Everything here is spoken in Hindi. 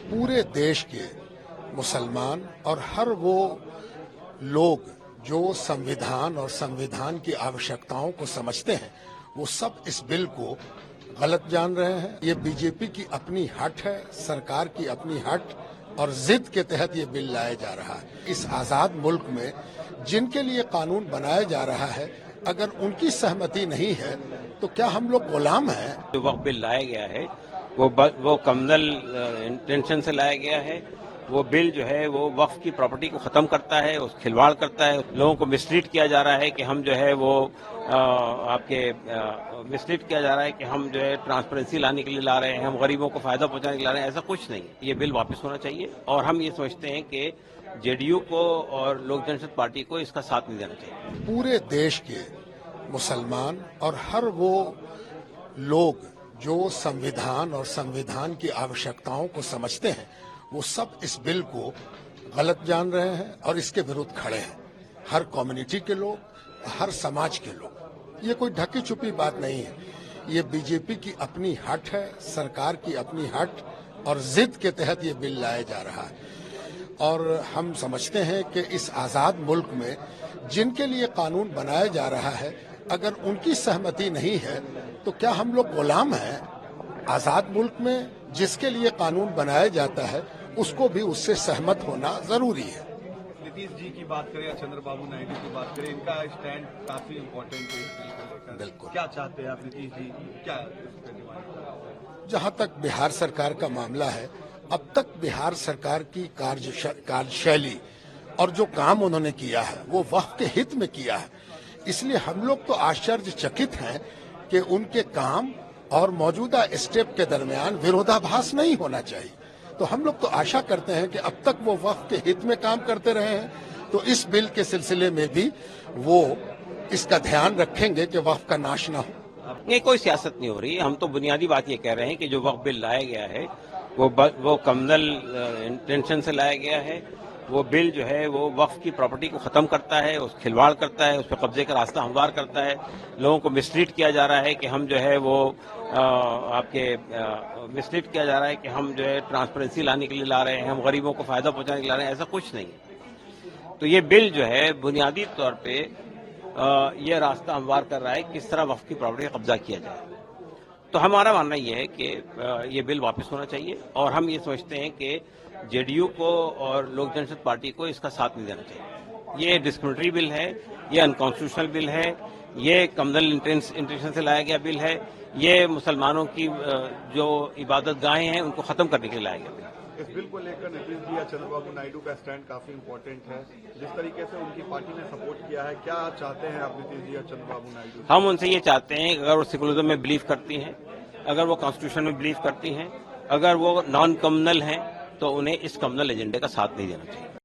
पूरे देश के मुसलमान और हर वो लोग जो संविधान और संविधान की आवश्यकताओं को समझते हैं, वो सब इस बिल को गलत जान रहे हैं। ये बीजेपी की अपनी हट है, सरकार की अपनी हट और जिद के तहत ये बिल लाया जा रहा है। इस आजाद मुल्क में जिनके लिए कानून बनाया जा रहा है, अगर उनकी सहमति नहीं है तो क्या हम लोग गुलाम हैं? जो वक्त बिल लाया गया है वो कम्युनल इंटेंशन से लाया गया है। वो बिल जो है वो वक्फ की प्रॉपर्टी को खत्म करता है, उस खिलवाड़ करता है। लोगों को मिसलीड किया जा रहा है कि हम जो है वो मिसलीड किया जा रहा है कि हम जो है ट्रांसपेरेंसी लाने के लिए ला रहे हैं, हम गरीबों को फायदा पहुंचाने के लिए ला रहे हैं। ऐसा कुछ नहीं, ये बिल वापस होना चाहिए और हम ये समझते हैं कि जेडीयू को और लोक जनशक्ति पार्टी को इसका साथ नहीं देना चाहिए। पूरे देश के मुसलमान और हर वो लोग जो संविधान और संविधान की आवश्यकताओं को समझते हैं, वो सब इस बिल को गलत जान रहे हैं और इसके विरुद्ध खड़े हैं। हर कम्युनिटी के लोग, हर समाज के लोग। ये कोई ढकी छुपी बात नहीं है। ये बीजेपी की अपनी हट है, सरकार की अपनी हट और जिद के तहत ये बिल लाया जा रहा है। और हम समझते हैं कि इस आजाद मुल्क में जिनके लिए कानून बनाया जा रहा है, अगर उनकी सहमति नहीं है तो क्या हम लोग गुलाम हैं? आजाद मुल्क में जिसके लिए कानून बनाया जाता है, उसको भी उससे सहमत होना जरूरी है। नीतीश जी की बात करें या चंद्रबाबू नायडू की बात करें, इनका स्टैंड काफी इम्पोर्टेंट है। बिल्कुल। क्या चाहते हैं आप नीतीश जी? क्या जहां तक बिहार सरकार का मामला है, अब तक बिहार सरकार की कार्यशैली और जो काम उन्होंने किया है वो वक्फ के हित में किया है। इसलिए हम लोग तो आश्चर्यचकित हैं कि उनके काम और मौजूदा स्टेप के दरमियान विरोधाभास नहीं होना चाहिए। तो हम लोग तो आशा करते हैं कि अब तक वो वक्फ के हित में काम करते रहे हैं, तो इस बिल के सिलसिले में भी वो इसका ध्यान रखेंगे कि वक्फ का नाश ना हो। नहीं, कोई सियासत नहीं हो रही। हम तो बुनियादी बात ये कह रहे हैं कि जो वक्फ बिल लाया गया है वो कम्युनल इंटेंशन से लाया गया है। वो बिल जो है वो वक्फ की प्रॉपर्टी को खत्म करता है, उस खिलवाड़ करता है, उस पर कब्जे का रास्ता हमवार करता है। लोगों को मिसलीड किया जा रहा है कि हम जो है वो मिसलीड किया जा रहा है कि हम जो है ट्रांसपेरेंसी लाने के लिए ला रहे हैं, हम गरीबों को फायदा पहुंचाने के लिए ला रहे हैं। ऐसा कुछ नहीं है। तो ये बिल जो है बुनियादी तौर पे ये रास्ता हमवार कर रहा है किस तरह वक्फ की प्रॉपर्टी का कब्जा किया जाए। तो हमारा मानना ये है कि ये बिल वापस होना चाहिए और हम ये समझते हैं कि जेडीयू को और लोक जनशक्ति पार्टी को इसका साथ नहीं देना चाहिए। ये डिस्क्रिमिनेटरी बिल है, ये अनकॉन्स्टिट्यूशनल बिल है, ये कम्युनल इंटेंशन से लाया गया बिल है, ये मुसलमानों की जो इबादत गाहें हैं उनको खत्म करने के लिए लाया गया बिल। इस बिल को लेकर नीतीश जी या चंद्रबाबू नायडू का स्टैंड काफी इम्पोर्टेंट है। जिस तरीके से उनकी पार्टी ने सपोर्ट किया है, क्या चाहते हैं आप नीतीश जी या चंद्रबाबू नायडू? हम उनसे ये चाहते हैं कि अगर वो सेकुलरिज्म में बिलीव करती हैं, अगर वो कॉन्स्टिट्यूशन में बिलीव करती हैं, अगर वो नॉन कम्युनल हैं, तो उन्हें इस कम्युनल एजेंडे का साथ नहीं देना चाहिए।